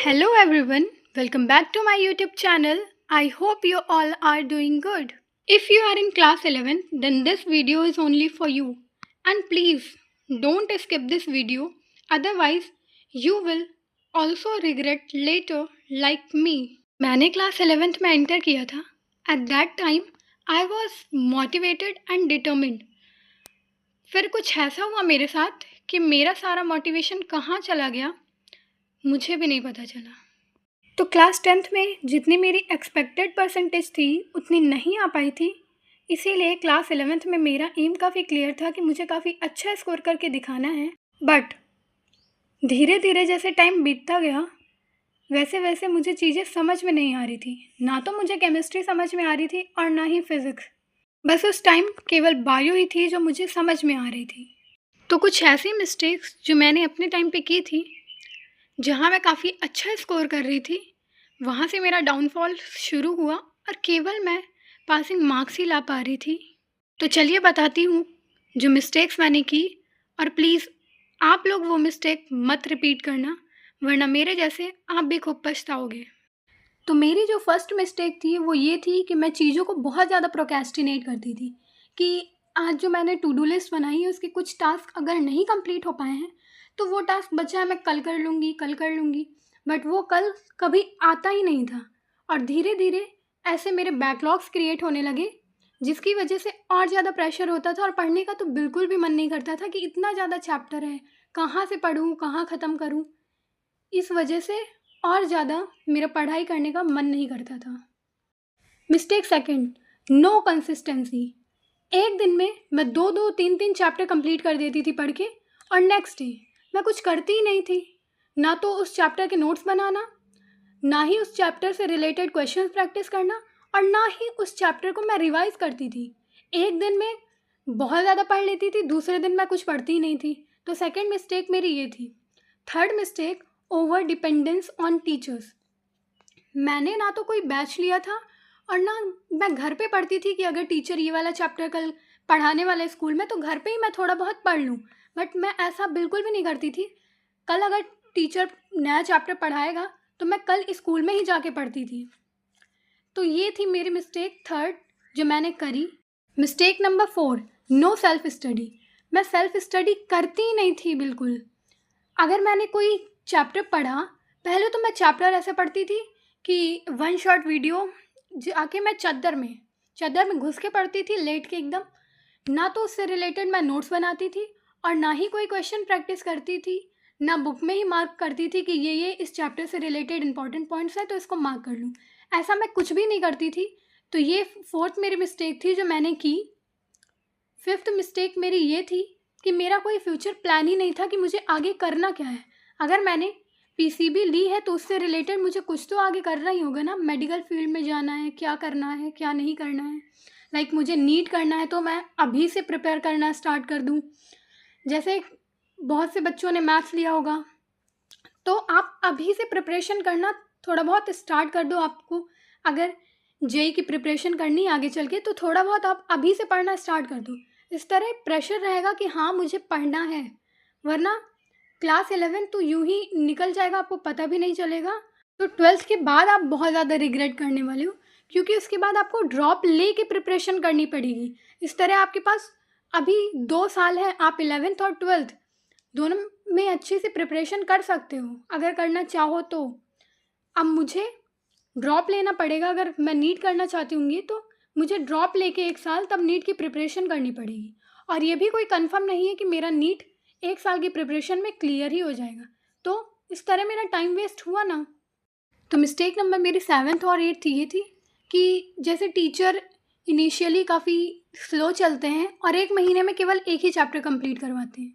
Hello everyone, welcome back to my YouTube channel. I hope you all are doing good. If you are in class 11, then this video is only for you. And please don't skip this video, otherwise you will also regret later like me. मैंने class 11th में enter किया था. At that time I was motivated and determined. फिर कुछ ऐसा हुआ मेरे साथ कि मेरा सारा मोटिवेशन कहाँ चला गया मुझे भी नहीं पता चला. तो क्लास 10th में जितनी मेरी एक्सपेक्टेड परसेंटेज थी उतनी नहीं आ पाई थी, इसीलिए क्लास 11th में मेरा एम काफ़ी क्लियर था कि मुझे काफ़ी अच्छा स्कोर करके दिखाना है. बट धीरे धीरे जैसे टाइम बीतता गया वैसे वैसे मुझे चीज़ें समझ में नहीं आ रही थी. ना तो मुझे केमिस्ट्री समझ में आ रही थी और ना ही फिज़िक्स. बस उस टाइम केवल बायो ही थी जो मुझे समझ में आ रही थी. तो कुछ ऐसी मिस्टेक्स जो मैंने अपने टाइम पे की थी, जहाँ मैं काफ़ी अच्छा स्कोर कर रही थी, वहाँ से मेरा डाउनफॉल शुरू हुआ और केवल मैं पासिंग मार्क्स ही ला पा रही थी. तो चलिए बताती हूँ जो मिस्टेक्स मैंने की, और प्लीज़ आप लोग वो मिस्टेक मत रिपीट करना, वरना मेरे जैसे आप भी खूब पछताओगे. तो मेरी जो फर्स्ट मिस्टेक थी वो ये थी कि मैं चीज़ों को बहुत ज़्यादा प्रोक्रेस्टिनेट करती थी कि आज जो मैंने टू डू लिस्ट बनाई है उसके कुछ टास्क अगर नहीं कंप्लीट हो पाए हैं तो वो टास्क बचा है, मैं कल कर लूँगी. बट वो कल कभी आता ही नहीं था और धीरे धीरे ऐसे मेरे बैकलॉग्स क्रिएट होने लगे, जिसकी वजह से और ज़्यादा प्रेशर होता था और पढ़ने का तो बिल्कुल भी मन नहीं करता था कि इतना ज़्यादा चैप्टर है, कहाँ से पढूँ, कहाँ ख़त्म करूँ. इस वजह से और ज़्यादा मेरा पढ़ाई करने का मन नहीं करता था. Mistake second, no consistency. एक दिन में मैं 2-3 चैप्टर कंप्लीट कर देती थी पढ़ के, और नेक्स्ट डे मैं कुछ करती ही नहीं थी. ना तो उस चैप्टर के नोट्स बनाना, ना ही उस चैप्टर से रिलेटेड क्वेश्चंस प्रैक्टिस करना, और ना ही उस चैप्टर को मैं रिवाइज करती थी. एक दिन में बहुत ज़्यादा पढ़ लेती थी, दूसरे दिन मैं कुछ पढ़ती ही नहीं थी. तो सेकंड मिस्टेक मेरी ये थी. Third mistake, over dependence on teachers. मैंने ना तो कोई बैच लिया था और ना मैं घर पे पढ़ती थी कि अगर टीचर ये वाला चैप्टर कल पढ़ाने वाला है स्कूल में तो घर पे ही मैं थोड़ा बहुत पढ़ लूँ. बट मैं ऐसा बिल्कुल भी नहीं करती थी. कल अगर टीचर नया चैप्टर पढ़ाएगा तो मैं कल स्कूल में ही जाके पढ़ती थी. तो ये थी मेरी मिस्टेक थर्ड जो मैंने करी. Mistake number 4, no self study. मैं सेल्फ स्टडी करती ही नहीं थी बिल्कुल. अगर मैंने कोई चैप्टर पढ़ा, पहले तो मैं चैप्टर ऐसे पढ़ती थी कि वन शॉट वीडियो जाके मैं चद्दर में घुस के पढ़ती थी, लेट के एकदम. ना तो उससे रिलेटेड मैं नोट्स बनाती थी और ना ही कोई क्वेश्चन प्रैक्टिस करती थी, ना बुक में ही मार्क करती थी कि ये इस चैप्टर से रिलेटेड इंपॉर्टेंट पॉइंट्स हैं तो इसको मार्क कर लूँ. ऐसा मैं कुछ भी नहीं करती थी. तो ये फोर्थ मेरी मिस्टेक थी जो मैंने की. फिफ्थ मिस्टेक मेरी ये थी कि मेरा कोई फ्यूचर प्लान ही नहीं था कि मुझे आगे करना क्या है. अगर मैंने पीसीबी ली है तो उससे रिलेटेड मुझे कुछ तो आगे करना ही होगा ना. मेडिकल फील्ड में जाना है, क्या करना है क्या नहीं करना है. लाइक मुझे नीट करना है तो मैं अभी से प्रिपेयर करना स्टार्ट कर दूँ. जैसे बहुत से बच्चों ने मैथ्स लिया होगा तो आप अभी से प्रिपरेशन करना थोड़ा बहुत स्टार्ट कर दो. आपको अगर जेई की प्रिपरेशन करनी है आगे चल के तो थोड़ा बहुत आप अभी से पढ़ना स्टार्ट कर दो. इस तरह प्रेशर रहेगा कि हाँ मुझे पढ़ना है, वरना क्लास 11 तो यूं ही निकल जाएगा, आपको पता भी नहीं चलेगा. तो 12th के बाद आप बहुत ज़्यादा रिग्रेट करने वाले हो, क्योंकि उसके बाद आपको ड्रॉप ले के प्रिपरेशन करनी पड़ेगी. इस तरह आपके पास अभी 2 साल है, आप 11th और 12th दोनों में अच्छे से प्रिपरेशन कर सकते हो अगर करना चाहो तो. अब मुझे ड्रॉप लेना पड़ेगा. अगर मैं नीट करना चाहती हूँगी तो मुझे ड्रॉप लेके 1 साल तब नीट की प्रिपरेशन करनी पड़ेगी. और ये भी कोई कंफर्म नहीं है कि मेरा नीट 1 साल की प्रिपरेशन में क्लियर ही हो जाएगा. तो इस तरह मेरा टाइम वेस्ट हुआ ना. तो मिस्टेक नंबर मेरी 7th और 8th ये थी कि जैसे टीचर इनिशियली काफ़ी स्लो चलते हैं और 1 महीने में केवल एक ही चैप्टर कंप्लीट करवाते हैं,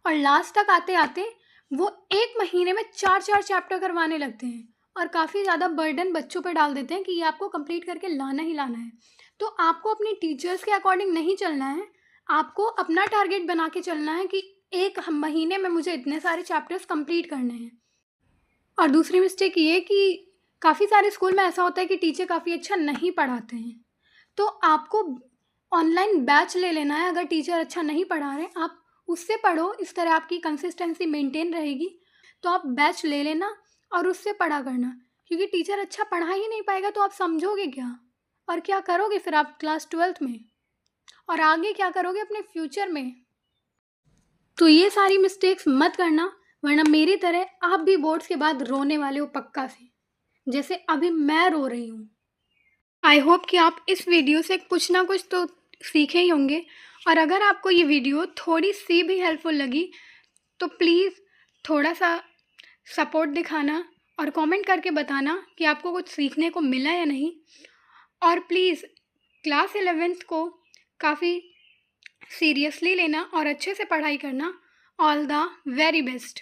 और लास्ट तक आते आते वो 1 महीने में 4-4 चैप्टर करवाने लगते हैं और काफ़ी ज़्यादा बर्डन बच्चों पर डाल देते हैं कि ये आपको कंप्लीट करके लाना ही लाना है. तो आपको अपने टीचर्स के अकॉर्डिंग नहीं चलना है. आपको अपना टारगेट बना के चलना है कि 1 महीने में मुझे इतने सारे चैप्टर्स कंप्लीट करने हैं. और दूसरी मिस्टेक ये कि काफ़ी सारे स्कूल में ऐसा होता है कि टीचर काफ़ी अच्छा नहीं पढ़ाते हैं, तो आपको ऑनलाइन बैच ले लेना है. अगर टीचर अच्छा नहीं पढ़ा रहे आप उससे पढ़ो, इस तरह आपकी कंसिस्टेंसी मेंटेन रहेगी. तो आप बैच ले लेना और उससे पढ़ा करना, क्योंकि टीचर अच्छा पढ़ा ही नहीं पाएगा तो आप समझोगे क्या, और क्या करोगे फिर आप क्लास 12th में, और आगे क्या करोगे अपने फ्यूचर में। तो ये सारी मिस्टेक्स मत करना, वरना मेरी तरह आप भी बोर्ड्स के बाद रोने वाले हो पक्का से, जैसे अभी मैं रो रही हूँ। आई होप कि आप इस वीडियो से कुछ ना कुछ तो सीखे ही होंगे, और अगर आपको ये वीडियो थोड़ी सी भी हेल्पफुल लगी तो प्लीज़ थोड़ा सा सपोर्ट दिखाना और कमेंट करके बताना कि आपको कुछ सीखने को मिला या नहीं। और प्लीज़ क्लास 11th को काफ़ी सीरियसली लेना और अच्छे से पढ़ाई करना। All the very best.